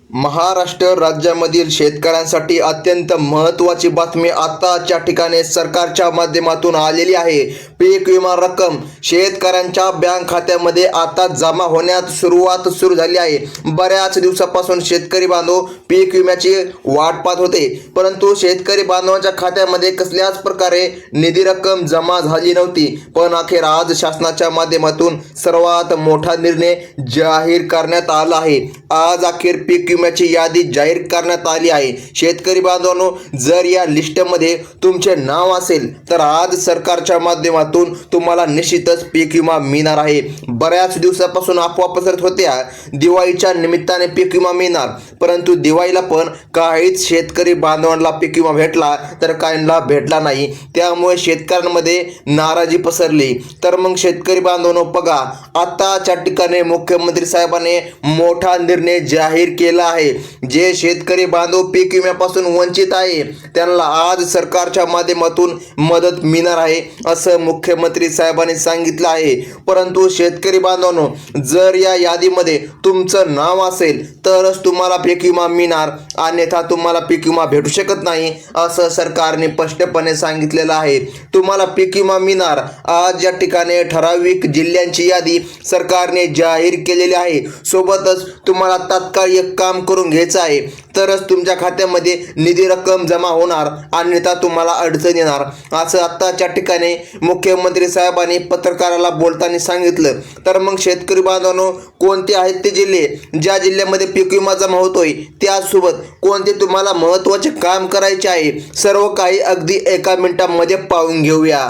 महाराष्ट्र राज्यामधील शेतकऱ्यांसाठी अत्यंत महत्त्वाची बातमी आताच्या ठिकाणी सरकारच्या माध्यमातून आलेली आहे। पीक विमा रक्कम शेतकऱ्यांच्या बँक खात्यामध्ये आता जमा होण्यास सुरू झाली आहे। बऱ्याच दिवसापासून शेतकरी बांधव पीक विम्याची वाट पाहत होते, परंतु शेतकरी बांधवांच्या खात्यामध्ये कसल्याच प्रकारे निधी रक्कम जमा झाली नव्हती। पण अखेर आज शासनाच्या माध्यमातून सर्वात मोठा निर्णय जाहीर करण्यात आला आहे। आज अखेर पीक विम्याची यादी जाहीर करण्यात आली आहे। शेतकरी बांधवांनो, जर या लिस्टमध्ये तुमचे नाव असेल तर आज सरकारच्या माध्यमातून तुम्हाला निश्चितच पीक विमा मिळणार आहे। बऱ्याच दिवसापासून अफवा पसरत होत्या दिवाळीच्या निमित्ताने पीक विमा मिळणार, परंतु दिवाळीला पण काहीच शेतकरी बांधवांना पीक विमा भेटला तर काहींना भेटला नाही। त्यामुळे शेतकऱ्यांमध्ये नाराजी पसरली। तर मग शेतकरी बांधवांनो, बघा आताच्या ठिकाणी मुख्यमंत्री साहेबांनी मोठा निर्णय जाहीर केला आहे। जे शेतकरी बांधव पीक विम्यापासून वंचित आहे त्यांना आज सरकारच्या माध्यमातून मदत मिळणार आहे असं मुख्यमंत्री साहेबांनी सांगितलं आहे। परंतु शेतकरी बांधवांनो, जर या यादीमध्ये तुमचं नाव असेल तरच तुम्हाला पीक विमा मिळणार, अन्यथा तुम्हाला पीक विमा भेटू शकत नाही असं सरकारने स्पष्टपणे सांगितलेलं आहे। तुम्हाला पीक विमा मिळणार। आज या ठिकाणी ठराविक जिल्ह्यांची यादी सरकारने जाहीर केलेली आहे। सोबतच तुम्हाला तात्काळ एक काम करून घ्यायचं आहे, तरच तुमच्या खात्यामध्ये निधी रक्कम जमा होणार, अन्यथा तुम्हाला अडचण येणार असं आत्ताच्या ठिकाणी मुख्यमंत्री साहेबांनी पत्रकाराला बोलताना सांगितलं। तर मग शेतकरी बांधवांनो, कोणते आहेत ते जिल्हे ज्या जिल्ह्यामध्ये पीक विमा जमा होतोय, त्यासोबत कोणते तुम्हाला महत्त्वाचे काम करायचे आहे, सर्व काही अगदी एका मिनिटामध्ये पाहून घेऊया।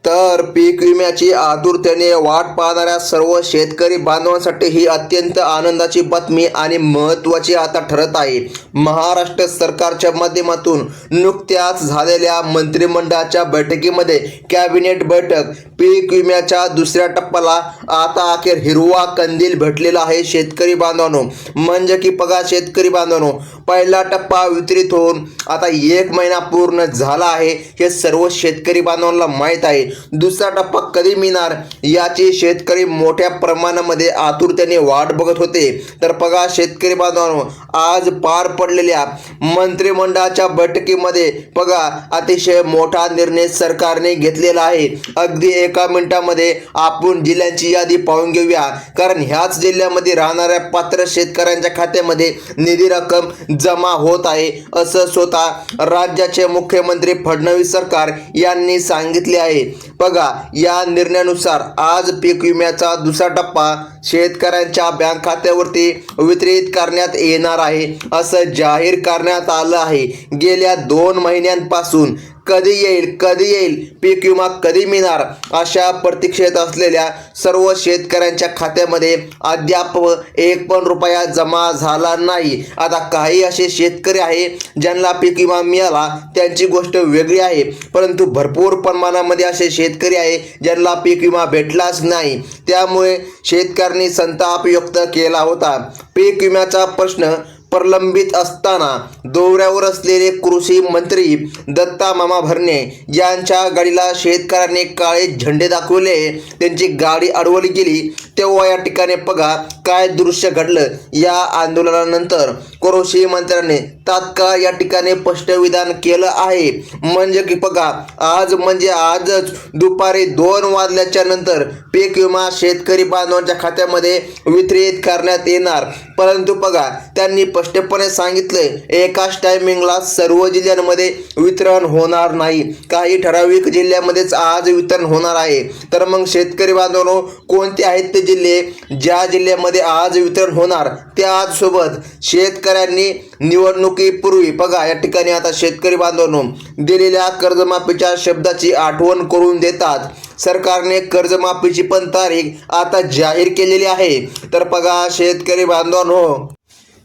तर पीक विम्याची आतुरतेने वाट पाहणाऱ्या सर्व शेतकरी बांधवांसाठी ही अत्यंत आनंदाची बातमी आणि महत्त्वाची आता ठरत आहे। महाराष्ट्र सरकारच्या माध्यमातून नुकत्याच झालेल्या मंत्रिमंडळाच्या बैठकीमध्ये कॅबिनेट बैठक पीक विम्याच्या दुसऱ्या टप्प्याला आता अखेर हिरवा कंदील भेटलेला आहे। शेतकरी बांधवांनो, म्हणजे की बघा शेतकरी बांधवांनो, पहिला टप्पा वितरित होऊन आता 1 महिना पूर्ण झाला आहे, हे सर्व शेतकरी बांधवांना माहीत आहे। दुसरा टप्पा कधी मिळणार याची शेतकरी मोठ्या प्रमाणामध्ये आतुरतेने वाट बघत होते। तर बघा शेतकरी बांधवांनो, आज पार पडलेल्या मंत्रिमंडळाच्या बैठकीमध्ये बघा अतिशय मोठा निर्णय सरकारने घेतलेला आहे। अगदी एका मिनिटामध्ये आपण जिल्ह्यांची यादी पाहून घेऊया, कारण ह्याच जिल्ह्यामध्ये राहणाऱ्या पात्र शेतकऱ्यांच्या खात्यामध्ये निधी रक्कम जमा होत आहे असं स्वतः राज्याचे मुख्यमंत्री फडणवीस सरकार यांनी सांगितले आहे। बघा या निर्णयानुसार आज पीक विम्याचा दुसरा टप्पा शेतकऱ्यांच्या बँक खात्यावरती वितरित करण्यात येणार आहे असं जाहीर करण्यात आलं आहे। गेल्या 2 महिन्यांपासून कधी येईल पीक विमा कधी मिळणार अशा प्रतीक्षेत असलेल्या सर्व शेतकऱ्यांच्या खात्यामध्ये अद्याप 1 पण रुपया जमा झाला नाही। आता काही असे शेतकरी आहे ज्यांना पीक विमा मिळाला, त्यांची गोष्ट वेगळी आहे, परंतु भरपूर प्रमाणामध्ये असे शेतकरी आहे ज्यांना पीक विमा भेटलाच नाही। त्यामुळे शेतकऱ्यांनी संताप व्यक्त केला होता। पीक विम्याचा प्रश्न प्रलंबित असताना दौऱ्यावर असलेले कृषी मंत्री दत्ता मामा भरणे यांच्या गाडीला शेतकऱ्यांनी काळे झेंडे दाखवले, त्यांची गाडी अडवली गेली, तेव्हा या ठिकाणी बघा काय दृश्य घडलं। या आंदोलनानंतर कृषी मंत्र्यांनी तात्काळ या ठिकाणी स्पष्ट विधान केलं आहे। म्हणजे की बघा आजच दुपारी 2 वाजल्याच्या नंतर पीक विमा शेतकरी बांधवांच्या खात्यामध्ये वितरित करण्यात येणार। परंतु बघा त्यांनी स्पष्टपणे सांगितले एकाच टायमिंगला सर्व जिल्ह्यांमध्ये वितरण होणार नाही, काही ठराविक जिल्ह्यामध्येच आज वितरण होणार आहे। तर मग शेतकरी बांधवांनो, कोणते आहेत ते जिल्हे ज्या जिल्ह्यामध्ये आज वितरण होणार, त्यासोबत शेतकऱ्यांनी निवडणुकीपूर्वी बघा या ठिकाणी आता शेतकरी बांधवांनो दिलेल्या कर्जमाफीच्या शब्दाची आठवण करून देतात। सरकारने कर्जमाफीची पण तारीख आता जाहीर केलेली आहे। तर बघा शेतकरी बांधवांनो,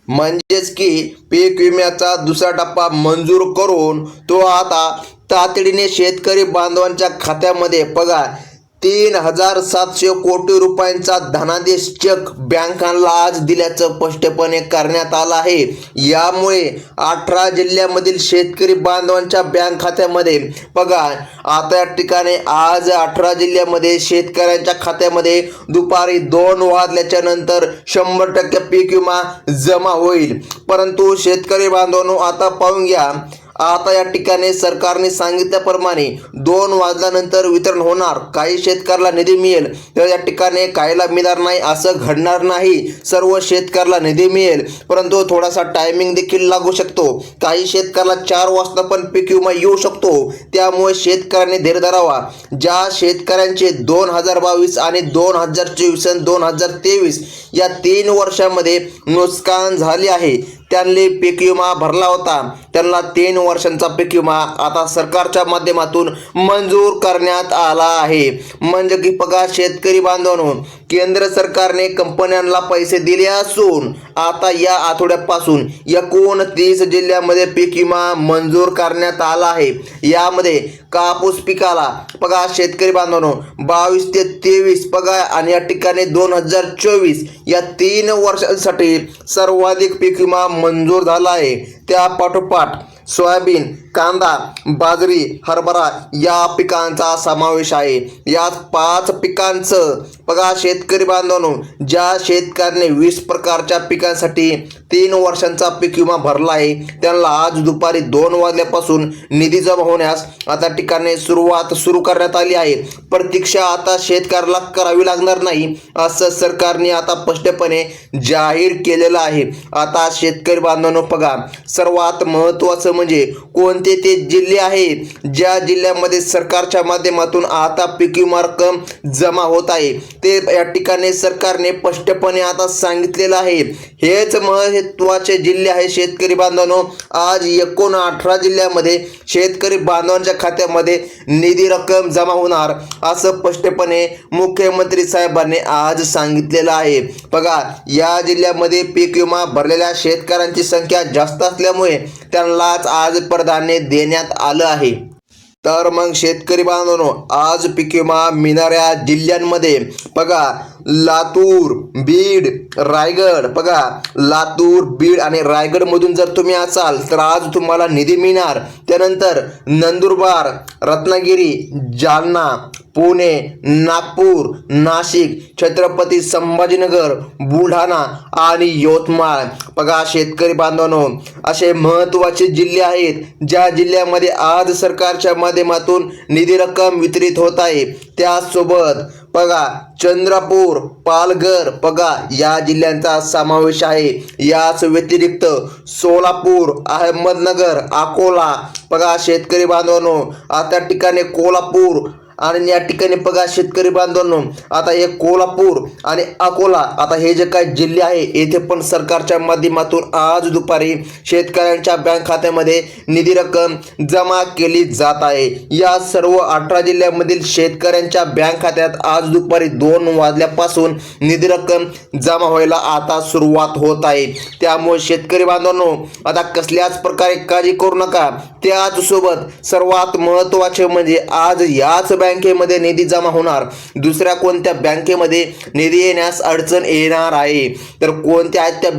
म्हणजेच की पीक विम्याचा दुसरा टप्पा मंजूर करून तो आता तातडीने शेतकरी बांधवांच्या खात्यामध्ये बघा 3,700 कोटी रुपयांचा धनादेश चेक बँकांना आज दिल्याचं स्पष्टपणे करण्यात आलं आहे. यामुळे 18 जिल्ह्यामधील शेतकरी बांधवांच्या बँक खात्यामध्ये पगार आता या ठिकाणी आज 18 जिल्ह्यामध्ये शेतकऱ्यांच्या खात्यामध्ये दुपारी 2 वाजल्याच्या नंतर 100% पीक विमा जमा होईल. परंतु शेतकरी बांधवांनो, आता पाहून घ्या, आता या ठिकाणी सरकारने सांगितल्याप्रमाणे 2 वाजल्यानंतर वितरण होणार. काही शेतकऱ्याला निधी मिळेल तर या ठिकाणी काहीला मिळणार नाही, असं घडणार नाही. सर्व शेतकऱ्याला निधी मिळेल, परंतु थोडासा टायमिंग देखील लागू शकतो. काही शेतकऱ्याला 4 वाजता पण पीक विमा येऊ शकतो. त्यामुळे शेतकऱ्यांनी धीर धरावा. ज्या शेतकऱ्यांचे 2022 आणि 2024 आणि 2023 या 3 वर्षामध्ये नुकसान झाले आहे, त्यांनी पीक विमा भरला होता, त्यांना 3 वर्षांचा पीक विमा आता सरकारच्या माध्यमातून मंजूर करण्यात आला आहे. म्हणजे की बघा शेतकरी बांधवांनो, केंद्र सरकारने कंपन्यांना पैसे दिले असून आता या आठवड्यापासून 29 जिल्ह्यामध्ये पीक विमा मंजूर करण्यात आला आहे. यामध्ये कापूस पिकाला बघा शेतकरी बांधवांनो 22 ते 23 बघा आणि या ठिकाणी 2024 या 3 वर्षांसाठी सर्वाधिक पीक विमा मंजूर झाला आहे. त्या पाठोपाठ सोयाबीन, कांदा, बाजरी, हरभरा या पिकांचा समावेश आहे. यात 5 पिकांचं बघा शेतकरी बांधवांनो, ज्या शेतकऱ्याने 20 प्रकारच्या पिकांसाठी 3 वर्षांचा पीक विमा भरला आहे, त्यांना आज दुपारी 2 वाजल्यापासून निधी जमा होण्यास आता ठिकाणी सुरुवात सुरू करण्यात आली आहे. प्रतीक्षा आता शेतकऱ्याला करावी लागणार नाही, असं सरकारने आता स्पष्टपणे जाहीर केलेलं आहे. आता शेतकरी बांधवांनो बघा, सर्वात महत्त्वाचं म्हणजे कोणते ते जिल्हे आहेत ज्या जिल्ह्यामध्ये सरकारच्या माध्यमातून आता पीक विमा रक्कम जमा होत आहे, ते या ठिकाणी सरकारने स्पष्टपणे आता सांगितलेलं आहे. हेच महत्त्वाचे जिल्हे आहे शेतकरी बांधवांनो. आज एकूण 18 जिल्ह्यामध्ये शेतकरी बांधवांच्या खात्यामध्ये निधी रक्कम जमा होणार, असं स्पष्टपणे मुख्यमंत्री साहेबांनी आज सांगितलेलं आहे. बघा, या जिल्ह्यामध्ये पीक विमा भरलेल्या शेतकऱ्यांची संख्या जास्त असल्यामुळे त्यांनाच आज प्राधान्य देण्यात आलं आहे. तर मग शेतकरी बांधवांनो, आज पीक विमा मिळणाऱ्या जिल्ह्यांमध्ये बघा लातूर, बीड, रायगड, बघा लातूर, बीड आणि रायगडमधून जर तुम्ही असाल तर आज तुम्हाला निधी मिळणार. त्यानंतर नंदुरबार, रत्नागिरी, जालना, पुणे, नागपूर, नाशिक, छत्रपती संभाजीनगर, बुलढाणा आणि यवतमाळ बघा शेतकरी बांधवांनो, असे महत्त्वाचे जिल्हे आहेत ज्या जिल्ह्यामध्ये आज सरकारच्या माध्यमातून निधी रक्कम वितरित होत आहे. त्यासोबत बघा चंद्रपूर, पालघर बघा या जिल्ह्यांचा समावेश आहे. याच व्यतिरिक्त सोलापूर, अहमदनगर, अकोला बघा शेतकरी बांधवांनो, आता ठिकाणी कोल्हापूर आणि या ठिकाणी बघा शेतकरी बांधवांनो, आता हे कोल्हापूर आणि अकोला आता हे जे काही जिल्हे आहे, येथे पण सरकारच्या माध्यमातून आज दुपारी शेतकऱ्यांच्या बँक खात्यामध्ये निधी रक्कम जमा केली जात आहे. या सर्व 18 जिल्ह्यामधील शेतकऱ्यांच्या बँक खात्यात आज दुपारी 2 वाजल्यापासून निधी रक्कम जमा व्हायला आता सुरुवात होत आहे. त्यामुळे शेतकरी बांधवांनो, आता कसल्याच प्रकारे काळजी करू नका. त्याचसोबत सर्वात महत्त्वाचे म्हणजे आज याच बँकेमध्ये निधी जमा होणार, दुसऱ्या कोणत्या बँकेमध्ये निधी येण्यास अडचण येणार आहे. तर कोणत्या आहेत त्या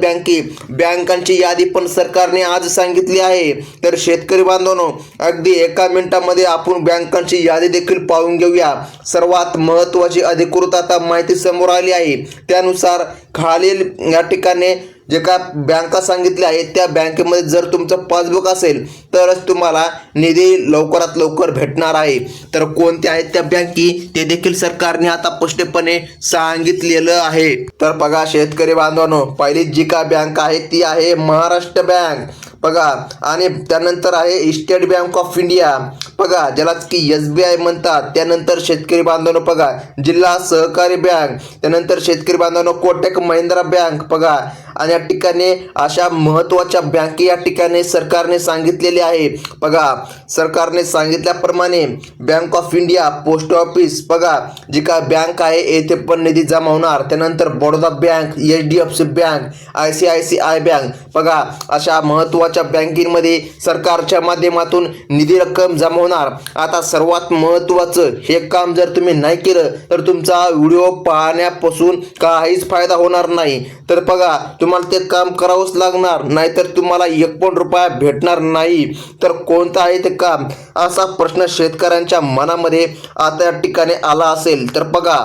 बँकांची यादी पण सरकारने आज सांगितली आहे. तर शेतकरी बांधवांनो, अगदी एका मिनिटामध्ये आपण बँकांची यादी देखील पाहून घेऊया. सर्वात महत्त्वाची अधिकृत आता माहिती समोर आली आहे. त्यानुसार खालील या ठिकाणी जे काय बँका सांगितल्या आहेत त्या बँकेमध्ये जर तुमचं पासबुक असेल तरच तुम्हाला निधी लवकरात लवकर भेटणार आहे. तर कोणत्या आहेत त्या बँकी ते देखील सरकारने आता स्पष्टपणे सांगितलेलं आहे. तर बघा शेतकरी बांधवांनो, पहिली जी काय बँक आहे ती आहे महाराष्ट्र बँक बघा, आणि त्यानंतर आहे स्टेट बँक ऑफ इंडिया बघा, ज्यालाच की SBI म्हणतात. त्यानंतर शेतकरी बांधवांनो बघा जिल्हा सहकारी बँक, त्यानंतर शेतकरी बांधवांनो कोटक महिंद्रा बँक बघा, आणि या ठिकाणी अशा महत्त्वाच्या बँके या ठिकाणी सरकारने सांगितलेले आहे. बघा, सरकारने सांगितल्याप्रमाणे bank of India, post office, बघा जी काय बँक आहे येथे पण निधी जमा होणार. त्यानंतर Baroda bank, HDFC bank, ICICI bank, बघा अशा महत्त्वाच्या बँकेमध्ये सरकारच्या माध्यमातून निधी रक्कम जमा होणार. आता सर्वात महत्त्वाचं, हे काम जर तुम्ही नाही केलं तर तुमचा व्हिडिओ पाहण्यापासून काहीच फायदा होणार नाही. तर बघा, तुम्हाला ते काम करावंच लागणार, नाहीतर तुम्हाला एक पण रुपया भेटणार नाही. तर कोणतं आहे ते काम, असा प्रश्न शेतकऱ्यांच्या मनामध्ये आता या ठिकाणी आला असेल. तर बघा,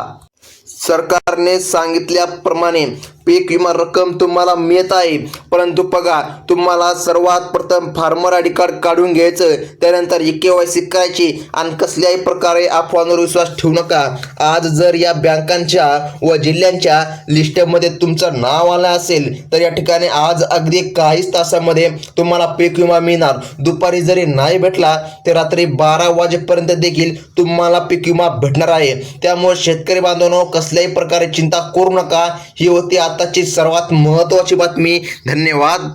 सरकारने सांगितल्याप्रमाणे पीक विमा रक्कम तुम्हाला मिळत आहे, परंतु बघा तुम्हाला सर्वात प्रथम फार्मर आय डी कार्ड काढून घ्यायचं, त्यानंतर KYC करायची आणि कसल्याही प्रकारे अफवांवर विश्वास ठेवू नका. आज जर या बँकांच्या व जिल्ह्यांच्या लिस्टमध्ये तुमचं नाव आलं असेल तर या ठिकाणी आज अगदी काहीच तासामध्ये तुम्हाला पीक विमा मिळणार. दुपारी जरी नाही भेटला तर रात्री 12 वाजेपर्यंत देखील तुम्हाला पीक विमा भेटणार आहे. त्यामुळे शेतकरी बांधवांनो, कसल्याही प्रकारे चिंता करू नका. ही होती आताची सर्वात महत्त्वाची बातमी. धन्यवाद.